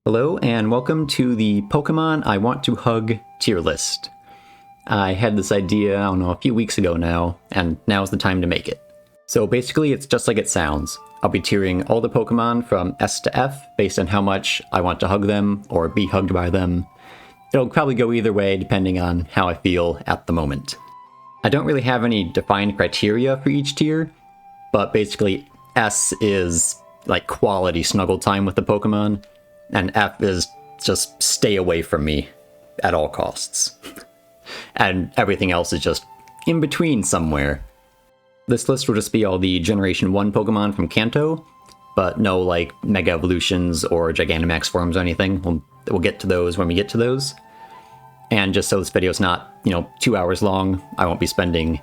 Hello and welcome to the Pokemon I Want to Hug tier list. I had this idea, I don't know, a few weeks ago now, and now's the time to make it. So basically it's just like it sounds. I'll be tiering all the Pokemon from S to F based on how much I want to hug them or be hugged by them. It'll probably go either way depending on how I feel at the moment. I don't really have any defined criteria for each tier, but basically S is like quality snuggle time with the Pokemon, and F is just stay away from me at all costs. And everything else is just in between somewhere. This list will just be all the Generation 1 Pokemon from Kanto, but no like Mega Evolutions or Gigantamax forms or anything. We'll get to those when we get to those. And just so this video's not, 2 hours long, I won't be spending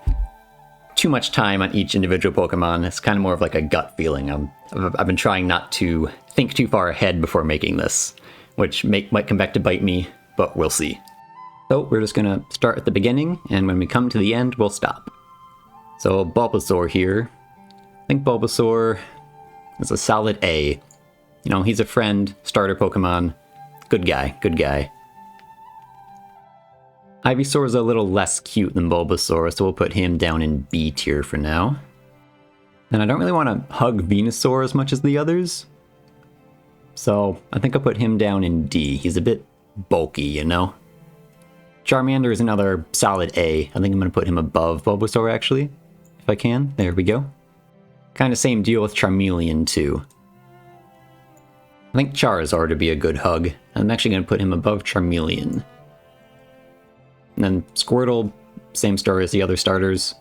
too much time on each individual Pokemon. It's kind of more of like a gut feeling. I've been trying not to think too far ahead before making this, which might come back to bite me, but we'll see. So we're just gonna start at the beginning, and when we come to the end, we'll stop. So Bulbasaur here. I think Bulbasaur is a solid A. He's a friend, starter Pokemon. Good guy, good guy. Ivysaur is a little less cute than Bulbasaur, so we'll put him down in B tier for now. And I don't really want to hug Venusaur as much as the others, so I think I'll put him down in D. He's a bit bulky, Charmander is another solid A. I think I'm going to put him above Bulbasaur, actually, if I can. There we go. Kind of same deal with Charmeleon, too. I think Charizard would be a good hug. I'm actually going to put him above Charmeleon. And then Squirtle, same story as the other starters.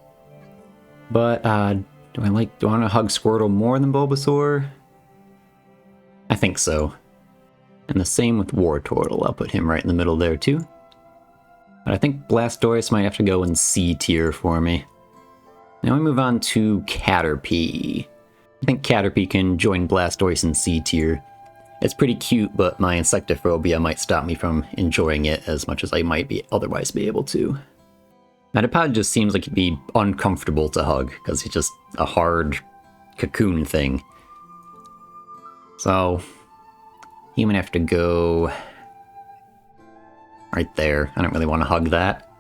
But, do I want to hug Squirtle more than Bulbasaur? I think so. And the same with Wartortle. I'll put him right in the middle there, too. But I think Blastoise might have to go in C tier for me. Now we move on to Caterpie. I think Caterpie can join Blastoise in C tier. It's pretty cute, but my insectophobia might stop me from enjoying it as much as I might otherwise be able to. Metapod just seems like it'd be uncomfortable to hug, because it's just a hard cocoon thing. So, he might have to go right there. I don't really want to hug that.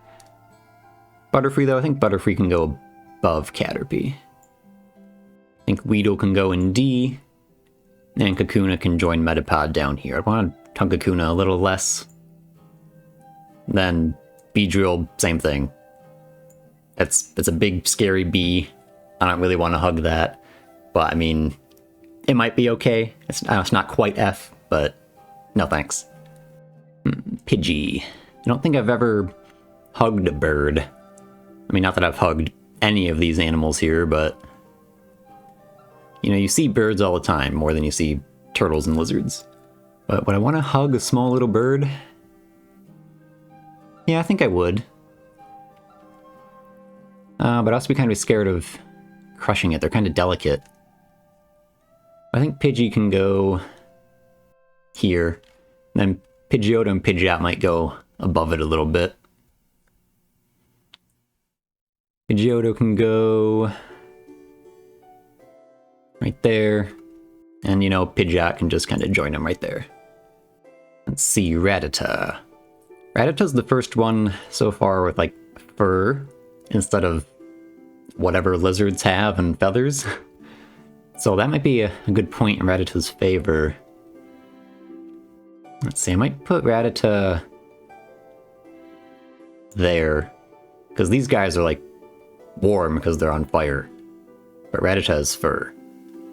Butterfree, though, I think Butterfree can go above Caterpie. I think Weedle can go in D. And Kakuna can join Metapod down here. I want to hug Kakuna a little less. Then Beedrill, same thing. It's a big, scary bee. I don't really want to hug that. But, I mean, it might be okay. It's not quite F, but no thanks. Pidgey. I don't think I've ever hugged a bird. I mean, not that I've hugged any of these animals here, but you see birds all the time, more than you see turtles and lizards. But would I want to hug a small little bird? Yeah, I think I would. But I'd also be kind of scared of crushing it. They're kind of delicate. I think Pidgey can go here. Then Pidgeotto and Pidgeot might go above it a little bit. Pidgeotto can go right there. And, Pidgeot can just kind of join him right there. Let's see, Rattata. Rattata's the first one so far with, fur instead of whatever lizards have and feathers. So that might be a good point in Rattata's favor. Let's see, I might put Rattata there. Because these guys are, warm because they're on fire. But Rattata has fur.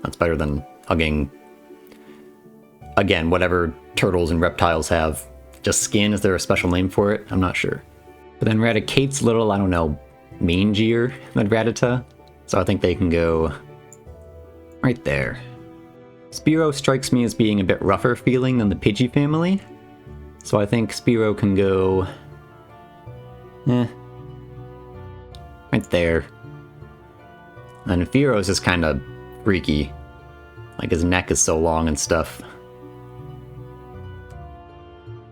That's better than hugging, again, whatever turtles and reptiles have. Just skin, is there a special name for it? I'm not sure. But then Raticate's little, I don't know, mangier than Rattata. So I think they can go right there. Spearow strikes me as being a bit rougher feeling than the Pidgey family. So I think Spearow can go right there. And Fearow's just kind of freaky. His neck is so long and stuff.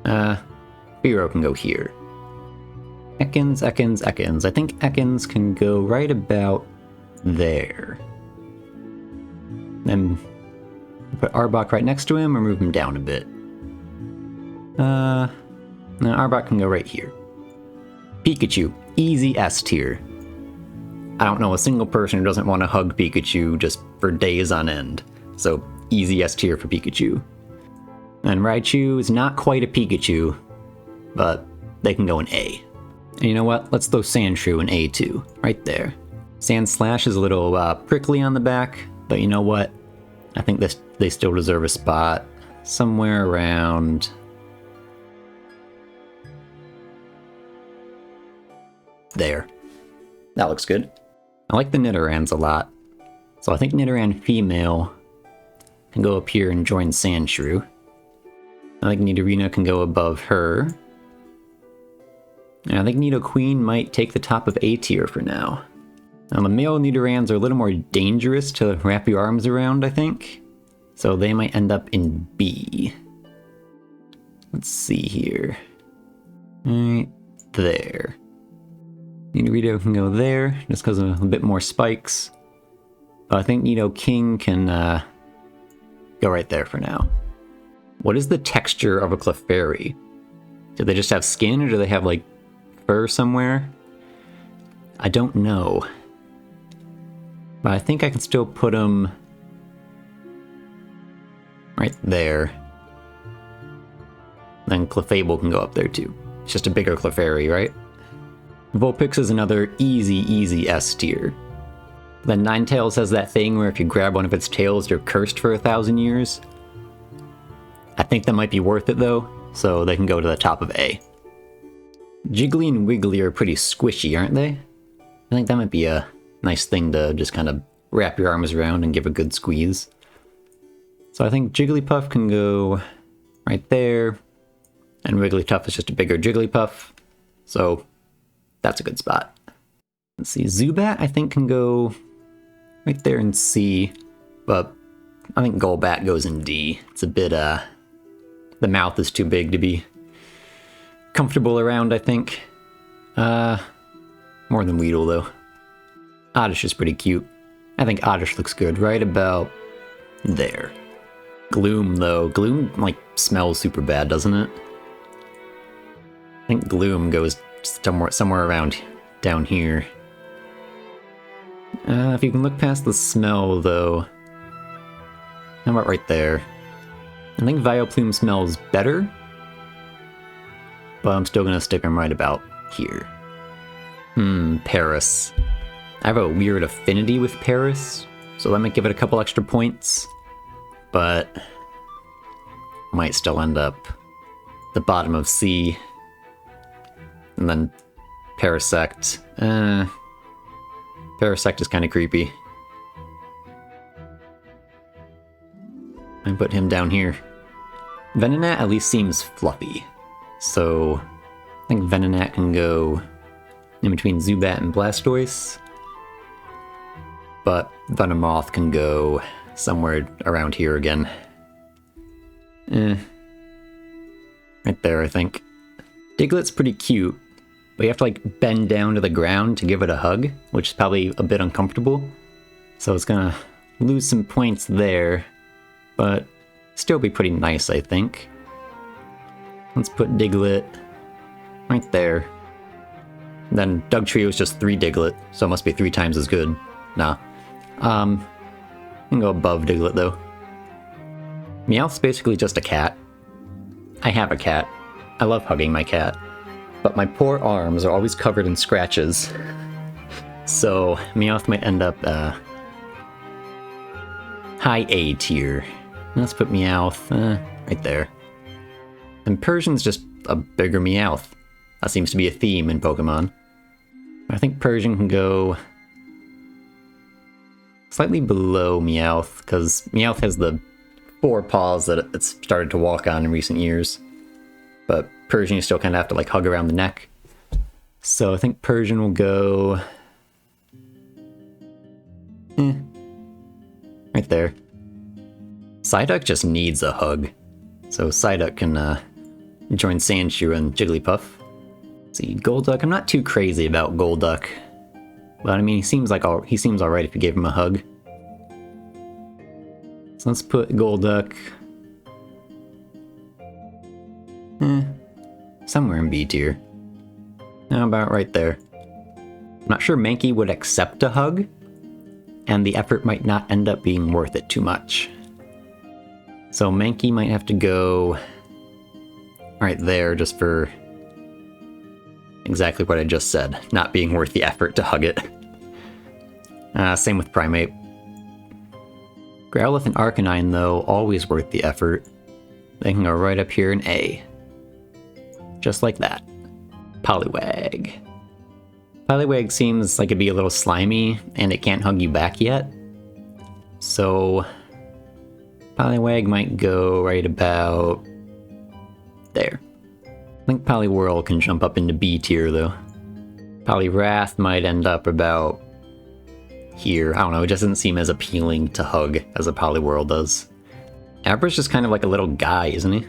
Fearow can go here. Ekans. I think Ekans can go right about there. Then put Arbok right next to him or move him down a bit. Now Arbok can go right here. Pikachu, easy S tier. I don't know a single person who doesn't want to hug Pikachu just for days on end. So easy S tier for Pikachu. And Raichu is not quite a Pikachu, but they can go in A. And you know what? Let's throw Sandshrew in A too, right there. Sandslash is a little prickly on the back, but you know what? I think they still deserve a spot somewhere around there. That looks good. I like the Nidorans a lot, so I think Nidoran female can go up here and join Sandshrew. I think Nidorina can go above her. And I think Nidoqueen might take the top of A tier for now. Now the male Nidorans are a little more dangerous to wrap your arms around, I think. So they might end up in B. Let's see here. Right there. Nidorino can go there, just because of a bit more spikes. But I think Nidoking can go right there for now. What is the texture of a Clefairy? Do they just have skin, or do they have, like, fur somewhere? I don't know. But I think I can still put them right there. Then Clefable can go up there too. It's just a bigger Clefairy, right? Vulpix is another easy S tier. Then Ninetales has that thing where if you grab one of its tails, you're cursed for 1,000 years. I think that might be worth it though, so they can go to the top of A. Jiggly and Wiggly are pretty squishy, aren't they? I think that might be a nice thing to just kind of wrap your arms around and give a good squeeze. So I think Jigglypuff can go right there, and Wigglytuff is just a bigger Jigglypuff, so that's a good spot. Let's see, Zubat I think can go right there in C, but I think Golbat goes in D. It's a bit, the mouth is too big to be comfortable around, I think. More than Weedle, though. Oddish is pretty cute. I think Oddish looks good right about there. Gloom, though. Gloom, like, smells super bad, doesn't it? I think Gloom goes somewhere around down here. If you can look past the smell, though. How about right there? I think Vileplume smells better, but I'm still gonna stick him right about here. Paris. I have a weird affinity with Paris, so that might give it a couple extra points, but might still end up the bottom of C. And then Parasect. Parasect is kind of creepy. I put him down here. Venonat at least seems fluffy, so I think Venonat can go in between Zubat and Blastoise, but Venomoth can go somewhere around here again. Right there, I think. Diglett's pretty cute, but you have to like bend down to the ground to give it a hug, which is probably a bit uncomfortable, so it's gonna lose some points there, but still be pretty nice, I think. Let's put Diglett right there. Then Dugtrio is just 3 Diglett, so it must be 3 times as good. Nah. I can go above Diglett, though. Meowth's basically just a cat. I have a cat. I love hugging my cat. But my poor arms are always covered in scratches. So Meowth might end up high A tier. Let's put Meowth right there. And Persian's just a bigger Meowth. That seems to be a theme in Pokemon. I think Persian can go slightly below Meowth, because Meowth has the 4 paws that it's started to walk on in recent years. But Persian you still kind of have to like hug around the neck. So I think Persian will go right there. Psyduck just needs a hug. So Psyduck can join Sandshrew and Jigglypuff. Let's see, Golduck, I'm not too crazy about Golduck. But I mean, he seems alright if you gave him a hug. So let's put Golduck Somewhere in B tier. How about right there? I'm not sure Mankey would accept a hug, and the effort might not end up being worth it too much. So Mankey might have to go right there just for exactly what I just said, not being worth the effort to hug it. Same with Primate. Growlithe and Arcanine, though, always worth the effort. They can go right up here in A. Just like that. Poliwag. Poliwag seems like it'd be a little slimy, and it can't hug you back yet. So Poliwag might go right about there. I think Poliwhirl can jump up into B tier, though. Poliwrath might end up about here. I don't know, it just doesn't seem as appealing to hug as a Poliwhirl does. Abra's just kind of like a little guy, isn't he?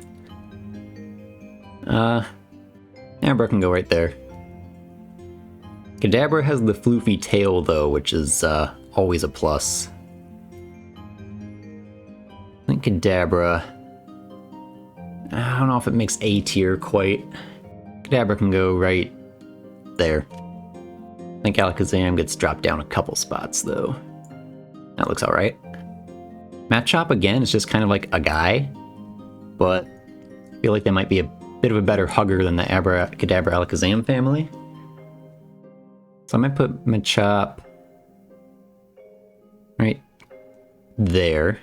Abra can go right there. Kadabra has the floofy tail, though, which is always a plus. I think Kadabra... I don't know if it makes A tier quite. Kadabra can go right there. I think Alakazam gets dropped down a couple spots, though. That looks alright. Machop, again, is just kind of like a guy, but I feel like they might be a bit of a better hugger than the Kadabra Alakazam family. So I might put Machop right there.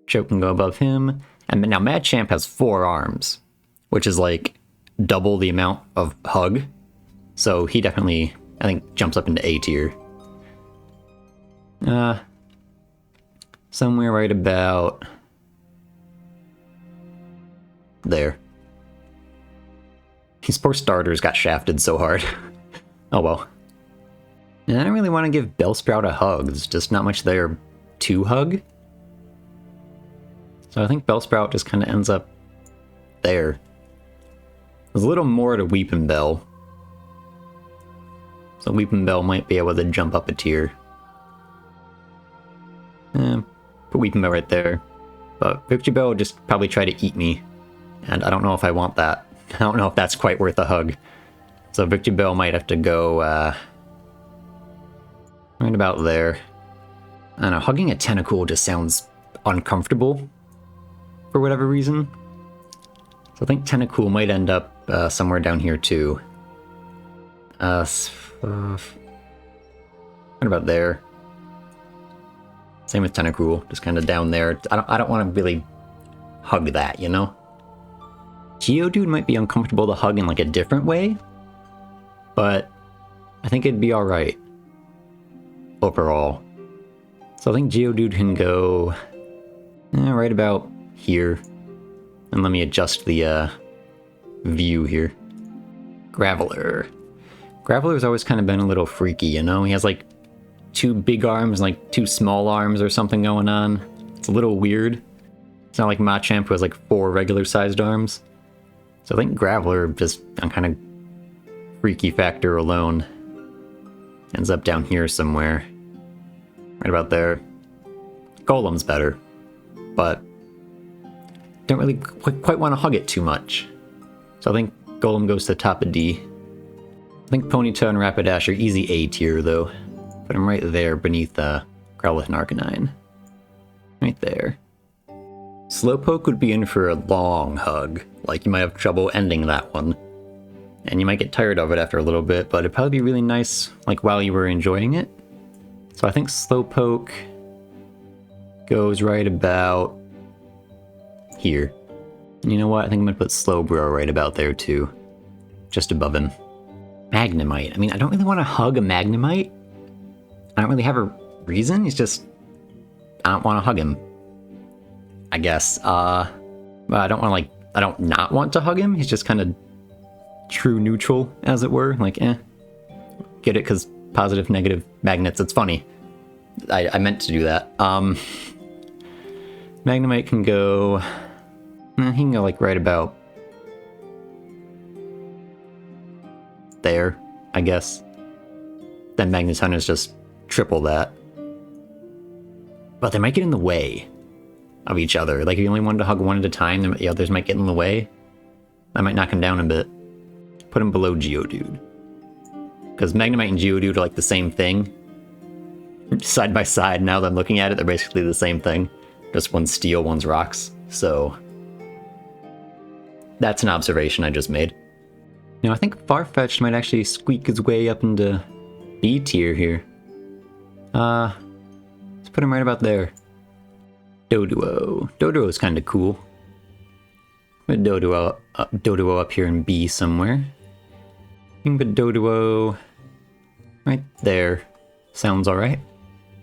Choke can go above him. And now Machamp has 4 arms, which is like double the amount of hug. So he definitely, I think, jumps up into A tier. Somewhere right about there. These poor starters got shafted so hard. Oh well. And I don't really want to give Bellsprout a hug. There's just not much there to hug. So I think Bellsprout just kind of ends up there. There's a little more to Weepinbell. So Weepinbell might be able to jump up a tier. Put Weepinbell right there. But Victreebel would just probably try to eat me. And I don't know if I want that. I don't know if that's quite worth a hug. So Victreebel might have to go right about there. I don't know, hugging a Tentacool just sounds uncomfortable for whatever reason. So I think Tentacool might end up somewhere down here too. What about there? Same with Tentacool, just kind of down there. I don't want to really hug that, you know? Geodude might be uncomfortable to hug in like a different way, but I think it'd be alright overall. So I think Geodude can go right about here. And let me adjust the view here. Graveler. Graveler's always kind of been a little freaky, you know? He has like 2 big arms and like 2 small arms or something going on. It's a little weird. It's not like Machamp who has like 4 regular sized arms. So I think Graveler, just on kind of freaky factor alone, ends up down here somewhere. Right about there. Golem's better, but don't really quite want to hug it too much. So I think Golem goes to the top of D. I think Ponyta and Rapidash are easy A tier, though. Put them right there beneath Growlithe and Arcanine. Right there. Slowpoke would be in for a long hug. Like, you might have trouble ending that one. And you might get tired of it after a little bit, but it'd probably be really nice, like, while you were enjoying it. So I think Slowpoke goes right about here. And you know what? I think I'm gonna put Slowbro right about there, too. Just above him. Magnemite. I mean, I don't really want to hug a Magnemite. I don't really have a reason. It's just, I don't want to hug him, I guess. But I don't want to, like, I don't not want to hug him. He's just kind of true neutral, as it were. Like, get it, because positive, negative magnets. It's funny. I meant to do that. Magnemite can go... he can go, like, right about there, I guess. Then Magneton is just triple that. But they might get in the way. of each other. Like, if you only wanted to hug one at a time, then the others might get in the way. That might knock him down a bit. Put him below Geodude. Because Magnemite and Geodude are like the same thing. Side by side, now that I'm looking at it, they're basically the same thing. Just one's steel, one's rocks. So, that's an observation I just made. Now, I think Farfetch'd might actually squeak his way up into B tier here. Let's put him right about there. Doduo. Doduo is kind of cool. Put Doduo up here in B somewhere. You can put Doduo right there. Sounds alright.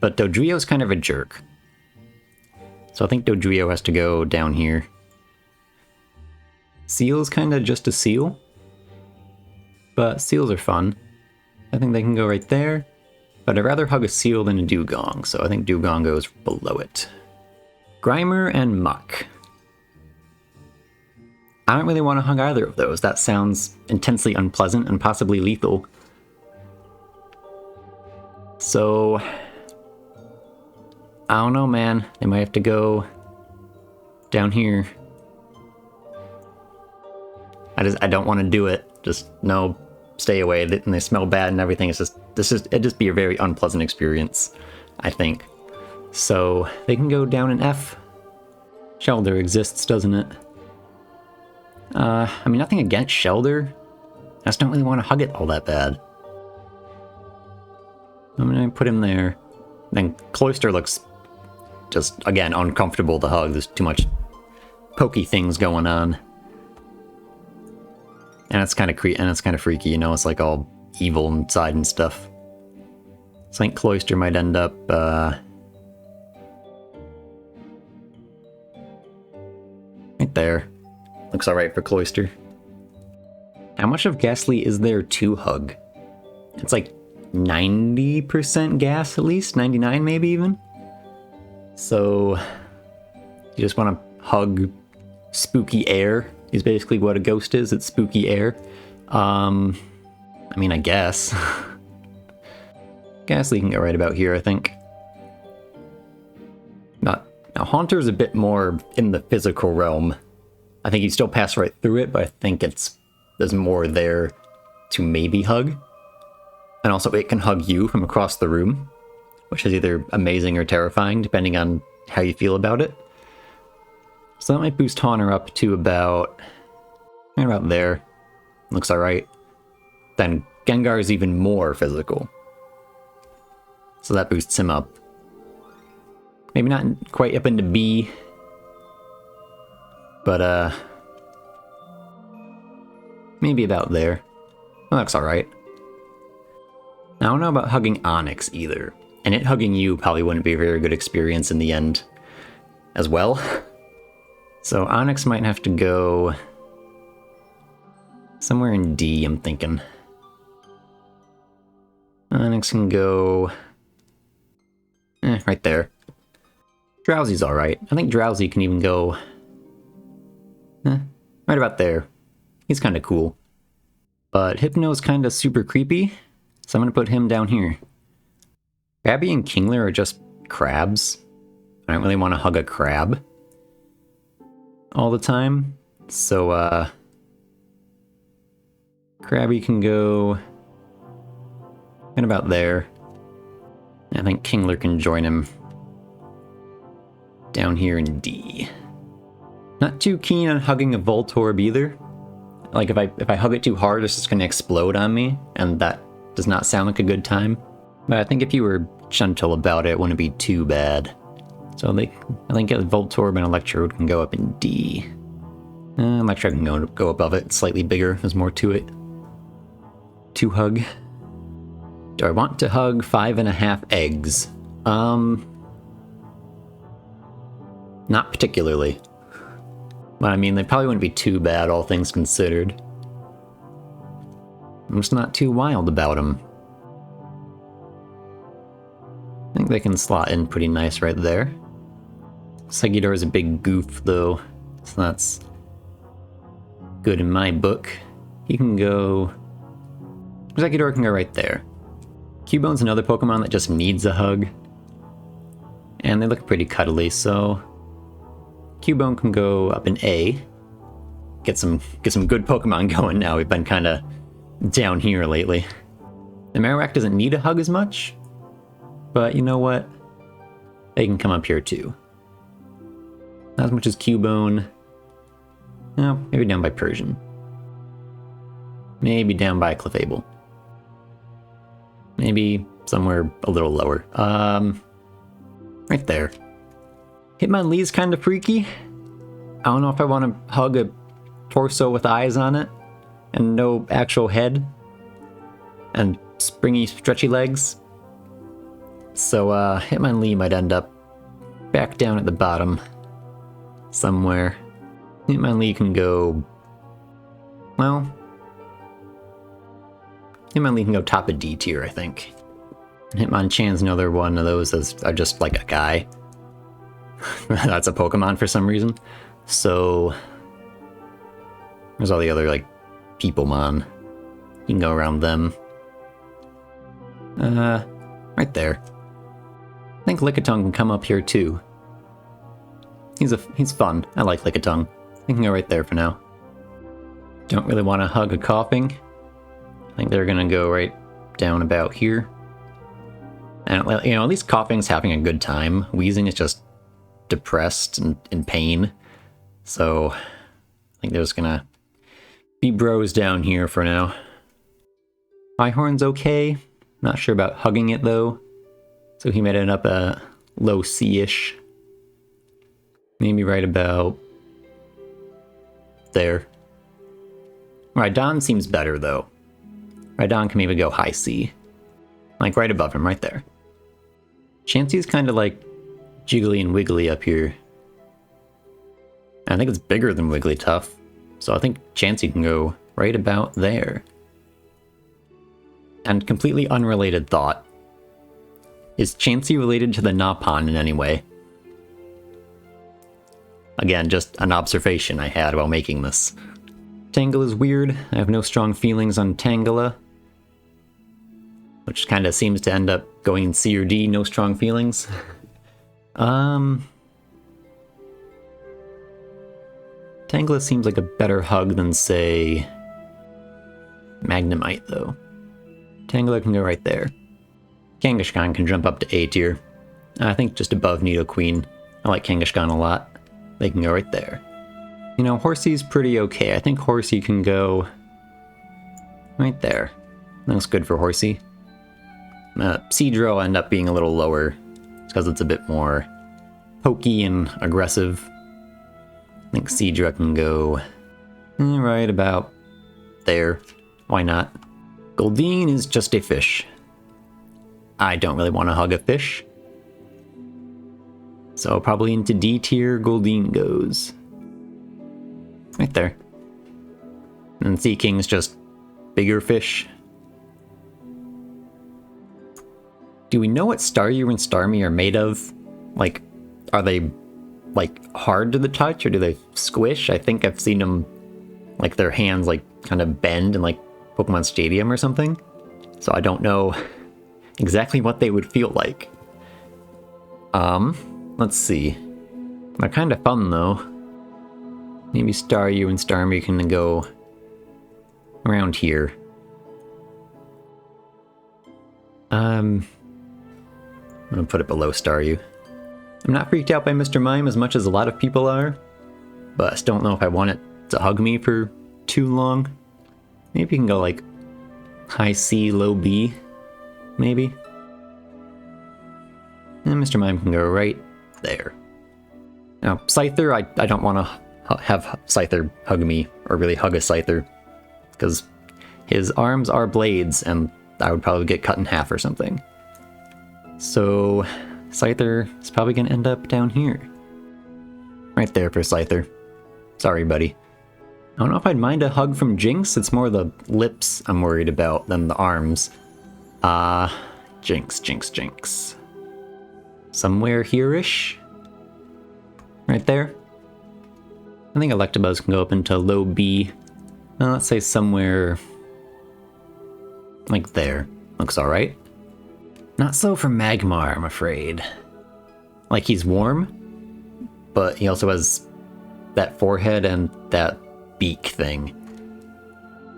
But Dodrio's kind of a jerk. So I think Dodrio has to go down here. Seal's kind of just a seal. But seals are fun. I think they can go right there. But I'd rather hug a seal than a Dugong, so I think Dugong goes below it. Grimer and Muck. I don't really want to hug either of those. That sounds intensely unpleasant and possibly lethal. So, I don't know, man. They might have to go down here. I don't want to do it. Just, no, stay away. And they smell bad and everything. It'd just be a very unpleasant experience, I think. So, they can go down in F. Shelder exists, doesn't it? I mean, nothing against Shelder. I just don't really want to hug it all that bad. I'm gonna put him there. Then Cloyster looks just, again, uncomfortable to hug. There's too much pokey things going on. And it's kind of freaky, you know, it's like all evil inside and stuff. So I think Cloyster might end up, right there. Looks alright for Cloyster. How much of Ghastly is there to hug? It's like 90% gas at least? 99 maybe even? So, you just want to hug spooky air, is basically what a ghost is. It's spooky air. I mean, I guess. Ghastly can go right about here, I think. Now, Haunter's a bit more in the physical realm. I think you still pass right through it, but I think there's more there to maybe hug. And also it can hug you from across the room, which is either amazing or terrifying, depending on how you feel about it. So that might boost Haunter up to right about there. Looks alright. Then Gengar is even more physical. So that boosts him up. Maybe not quite up into B. But, maybe about there. Well, that's alright. I don't know about hugging Onyx either. And it hugging you probably wouldn't be a very good experience in the end as well. So Onyx might have to go somewhere in D, I'm thinking. Onyx can go right there. Drowsy's alright. I think Drowsy can even go right about there. He's kind of cool. But Hypno's kind of super creepy, so I'm going to put him down here. Krabby and Kingler are just crabs. I don't really want to hug a crab all the time. So, Krabby can go right about there. I think Kingler can join him down here in D. Not too keen on hugging a Voltorb either. Like, if I hug it too hard, it's just going to explode on me, and that does not sound like a good time. But I think if you were gentle about it, it wouldn't be too bad. So I think Voltorb and Electrode can go up in D. Electrode can go above it, it's slightly bigger, there's more to it. To hug. Do I want to hug 5.5 eggs? Not particularly. But I mean, they probably wouldn't be too bad, all things considered. I'm just not too wild about them. I think they can slot in pretty nice right there. Segidor is a big goof, though, so that's good in my book. He can go... Segidor can go right there. Cubone's another Pokemon that just needs a hug. And they look pretty cuddly, so... Cubone can go up in A. Get some good Pokemon going now. We've been kind of down here lately. The Marowak doesn't need a hug as much, but you know what? They can come up here too. Not as much as Cubone. No, maybe down by Persian. Maybe down by Clefable. Maybe somewhere a little lower. Right there. Hitmonlee's kind of freaky. I don't know if I want to hug a torso with eyes on it and no actual head and springy, stretchy legs. So, Hitmonlee might end up back down at the bottom somewhere. Hitmonlee can go... well... Hitmonlee can go top of D tier, I think. Hitmonchan's another one of those that are just like a guy. That's a Pokemon for some reason. So... there's all the other, like, Peoplemon. You can go around them. Right there. I think Lickitung can come up here too. He's fun. I like Lickitung. He can go right there for now. Don't really want to hug a Coughing. I think they're gonna go right down about here. And, you know, at least Coughing's having a good time. Wheezing is just depressed and in pain. So, I think they're just gonna be bros down here for now. Rhyhorn's okay. Not sure about hugging it though. So he might end up a low C-ish. Maybe right about there. Rhydon seems better though. Rhydon can maybe go high C. Like right above him, right there. Chansey's kind of like jiggly and wiggly up here. I think it's bigger than Wigglytuff. So I think Chansey can go right about there. And completely unrelated thought. Is Chansey related to the Napon in any way? Again, just an observation I had while making this. Tangela is weird. I have no strong feelings on Tangela. Which kind of seems to end up going in C or D, no strong feelings. Tangela seems like a better hug than, say, Magnemite, though. Tangela can go right there. Kangaskhan can jump up to A tier. I think just above Nidoqueen. I like Kangaskhan a lot. They can go right there. You know, Horsey's pretty okay. I think Horsey can go right there. That's good for Horsey. Seadra will end up being a little lower because it's a bit more pokey and aggressive. I think Seadra can go right about there. Why not? Goldeen is just a fish. I don't really want to hug a fish. So probably into D tier Goldeen goes. Right there. And Seaking's just bigger fish. Do we know what Staryu and Starmie are made of? Like, are they, like, hard to the touch, or do they squish? I think I've seen them, like, their hands, like, kind of bend in, like, Pokemon Stadium or something. So I don't know exactly what they would feel like. Let's see. They're kind of fun, though. Maybe Staryu and Starmie can go around here. I'm gonna put it below Staryu. I'm not freaked out by Mr. Mime as much as a lot of people are, but I still don't know if I want it to hug me for too long. Maybe you can go like high C, low B, maybe. And Mr. Mime can go right there. Now, Scyther, I don't want to have Scyther hug me, or really hug a Scyther, because his arms are blades, and I would probably get cut in half or something. So, Scyther is probably going to end up down here. Right there for Scyther. Sorry, buddy. I don't know if I'd mind a hug from Jinx. It's more the lips I'm worried about than the arms. Jinx, Jinx, Jinx. Somewhere here-ish? Right there? I think Electabuzz can go up into low B. Let's say somewhere like there. Looks alright. Not so for Magmar, I'm afraid. Like, he's warm, but he also has that forehead and that beak thing.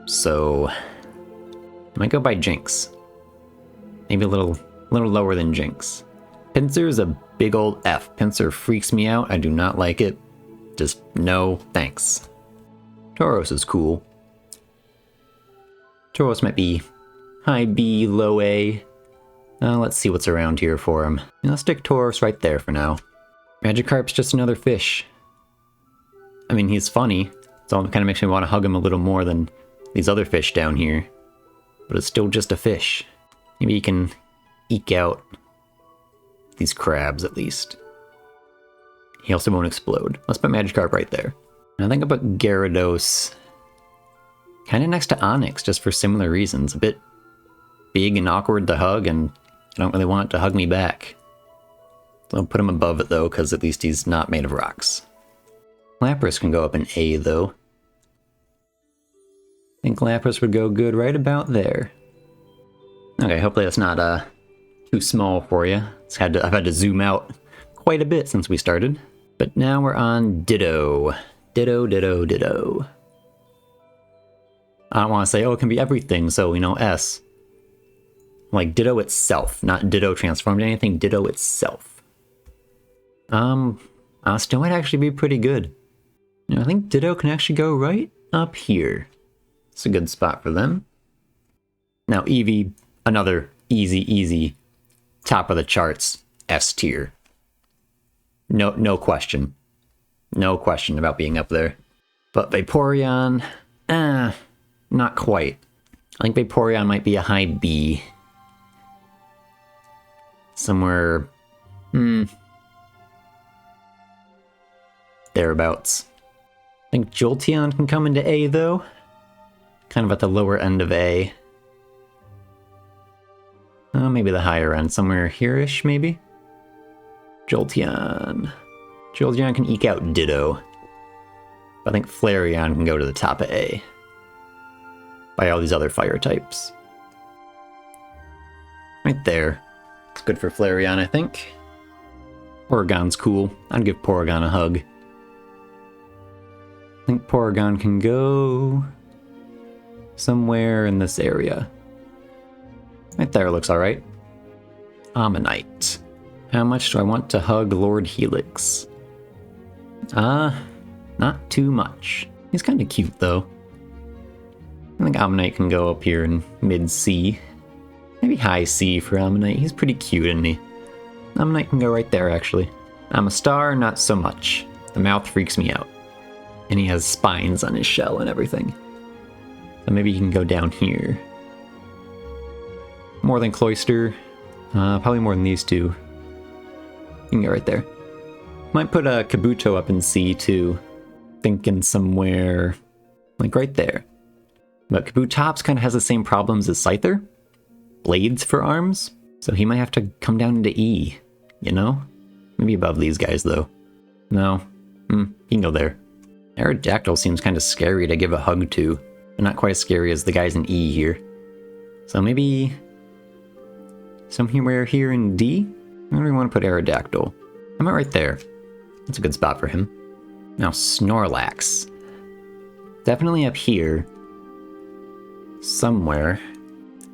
So, I might go by Jinx. Maybe a little lower than Jinx. Pinsir is a big old F. Pinsir freaks me out. I do not like it. Just no thanks. Tauros is cool. Tauros might be high B, low A. Let's see what's around here for him. Let's stick Tauros right there for now. Magikarp's just another fish. I mean, he's funny, so it kind of makes me want to hug him a little more than these other fish down here. But it's still just a fish. Maybe he can eke out these crabs at least. He also won't explode. Let's put Magikarp right there. And I think I'll put Gyarados kind of next to Onix, just for similar reasons. A bit big and awkward to hug, and I don't really want it to hug me back. So I'll put him above it though, because at least he's not made of rocks. Lapras can go up in A though. I think Lapras would go good right about there. Okay, hopefully that's not too small for you. I've had to zoom out quite a bit since we started. But now we're on Ditto. Ditto, Ditto, Ditto. I don't want to say, oh, it can be everything, so, S. Like Ditto itself, not Ditto transformed into anything, Ditto itself. Still might actually be pretty good. I think Ditto can actually go right up here. It's a good spot for them. Now Eevee, another easy, top of the charts, S tier. No question. No question about being up there. But Vaporeon, not quite. I think Vaporeon might be a high B. Somewhere, thereabouts. I think Jolteon can come into A though. Kind of at the lower end of A. Maybe the higher end, somewhere here-ish maybe? Jolteon. Jolteon can eke out Ditto. I think Flareon can go to the top of A. By all these other fire types. Right there. It's good for Flareon, I think. Porygon's cool. I'd give Porygon a hug. I think Porygon can go somewhere in this area. Right there looks alright. Ammonite. How much do I want to hug Lord Helix? Not too much. He's kind of cute though. I think Ammonite can go up here in mid-C. Maybe high C for Ammonite. He's pretty cute, isn't he? Ammonite can go right there, actually. Amistar, not so much. The mouth freaks me out. And he has spines on his shell and everything. So maybe he can go down here. More than Cloyster. Probably more than these two. You can go right there. Might put a Kabuto up in C too. Thinking somewhere like right there. But Kabutops kind of has the same problems as Scyther. Blades for arms. So he might have to come down into E, Maybe above these guys though. No. He can go there. Aerodactyl seems kind of scary to give a hug to. But not quite as scary as the guys in E here. So maybe somewhere here in D? Where do we want to put Aerodactyl? I'm right there. That's a good spot for him. Now Snorlax. Definitely up here. Somewhere.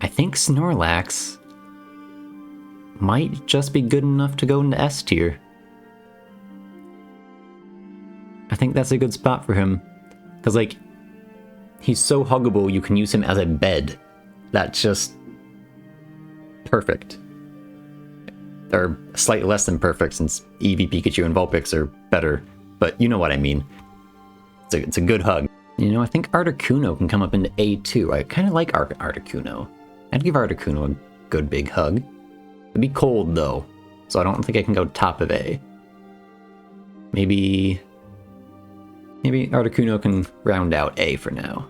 I think Snorlax might just be good enough to go into S tier. I think that's a good spot for him. Because, he's so huggable you can use him as a bed. That's just perfect. Or slightly less than perfect, since Eevee, Pikachu, and Vulpix are better. But you know what I mean. It's a good hug. I think Articuno can come up into A too. I kind of like Articuno. I'd give Articuno a good big hug. It'd be cold though, so I don't think I can go top of A. Maybe Articuno can round out A for now.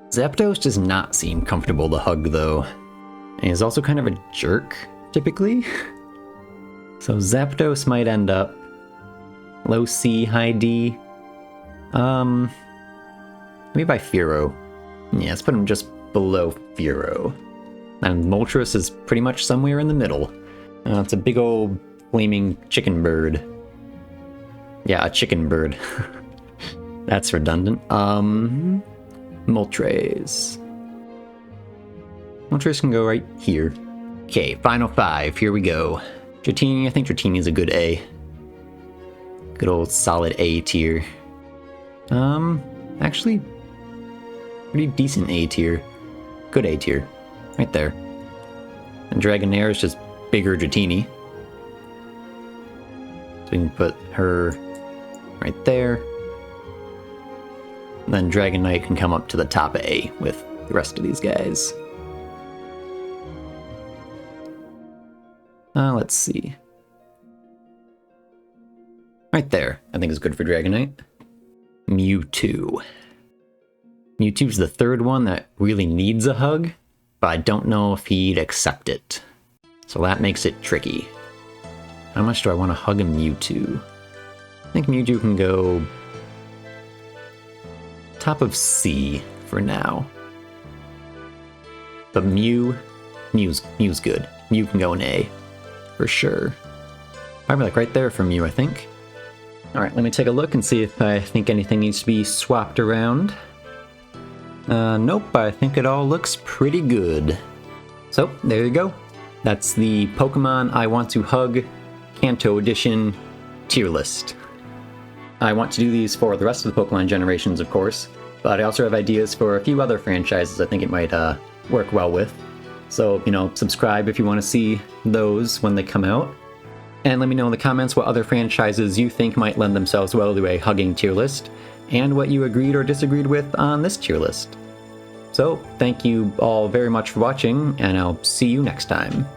Zapdos does not seem comfortable to hug though. And he's also kind of a jerk, typically. So Zapdos might end up low C, high D. Maybe by Fearow. Yeah, let's put him just below Fearow. And Moltres is pretty much somewhere in the middle. It's a big old flaming chicken bird. Yeah, a chicken bird. That's redundant. Moltres. Moltres can go right here. Okay, final 5. Here we go. Dratini, I think Dratini is a good A. Good old solid A tier. Actually, pretty decent A tier. Good A tier. Right there. And Dragonair is just bigger Dratini. So we can put her right there. And then Dragonite can come up to the top of A with the rest of these guys. Let's see. Right there, I think is good for Dragonite. Mewtwo. Mewtwo's the third one that really needs a hug, but I don't know if he'd accept it. So that makes it tricky. How much do I want to hug a Mewtwo? I think Mewtwo can go top of C for now. But Mew's good. Mew can go in A, for sure. Probably like right there for Mew, I think. Alright, let me take a look and see if I think anything needs to be swapped around. Nope, I think it all looks pretty good. So, there you go. That's the Pokemon I Want to Hug Kanto Edition tier list. I want to do these for the rest of the Pokemon generations, of course, but I also have ideas for a few other franchises I think it might work well with. So, subscribe if you want to see those when they come out. And let me know in the comments what other franchises you think might lend themselves well to a hugging tier list, and what you agreed or disagreed with on this tier list. So, thank you all very much for watching, and I'll see you next time.